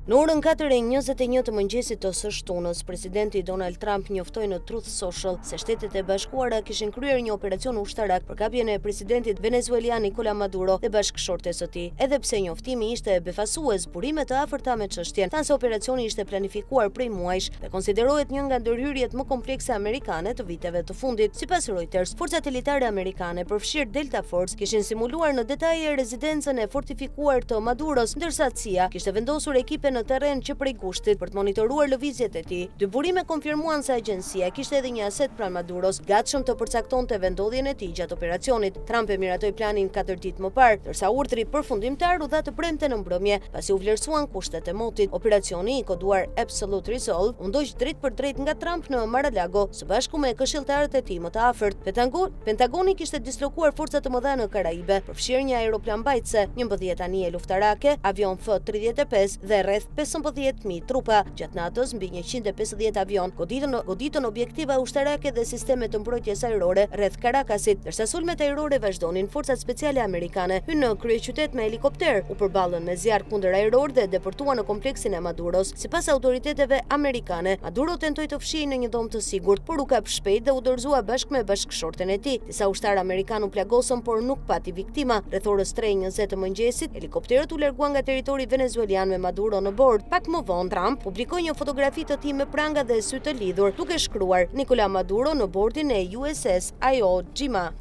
Në orën 4:21 të mëngjesit të së shtunës, presidenti Donald Trump njoftoi në Truth Social se Shtetet e Bashkuara kishin kryer një operacion ushtarak për kapjen e presidentit venezuelian Nicolas Maduro dhe bashkëshortes së tij. Edhe pse njoftimi ishte befasues, burime të afërta me çështjen, thanë se operacioni ishte planifikuar prej muajsh dhe konsiderohet një nga ndërhyrjet më komplekse amerikane të viteve të fundit. Sipas Reuters, forcat elitare amerikane, përfshirë Delta Force, kishin simuluar në detaje rezidencën e fortifikuar të Maduros, ndërsa CIA kishte vendosur ekipe në terren që prej kushtit për të monitoruar lëvizjet e tij. Dy burime konfirmuan se agjencia kishte edhe një aset pranë Maduros, gatshëm të përcaktonte vendodhjen e tij gjatë operacionit. Trump e miratoi planin 4 ditë më parë, ndërsa urdhri përfundimtar u dha të premte në mbrëmje, pasi u vlerësuan kushtet e motit. Operacioni, i koduar Absolute Resolve, u ndoq drejt për drejt nga Trump në Mar-a-Lago, së bashku me këshilltarët e tij më të afërt. Pentagoni kishte dislokuar forca të mëdha në Karaibe, përfshirë një aeroplan mbajtëse, 11 anije luftarake, avion F-35 dhe rreth 15.000 trupa. Gjatë natës, mbi 150 avion goditën objektiva ushtarake dhe sisteme të mbrojtjes ajrore rreth Caracasit, ndërsa sulmet ajrore vazhdonin. Forcat speciale amerikane hynë në kryeqytet me helikopter, u përballën me zjarr kundër ajror dhe deportuan në kompleksin e Maduros. Sipas autoriteteve amerikane, Maduro tentoi të fshihej në një dom të sigurt, por u kap shpejt dhe u dorëzua bashkë me bashkëshorten e tij. Disa ushtarë amerikanë u plagosën, por nuk pati viktima. Rreth orës 3:20 të mëngjesit, helikopterët u larguan nga territori venezuelian me Maduro në bord. Pak më vonë, Trump publikoi një fotografi të tij me pranga dhe sy të lidhur, duke shkruar Nicolas Maduro në bordin e USS Iwo Jima.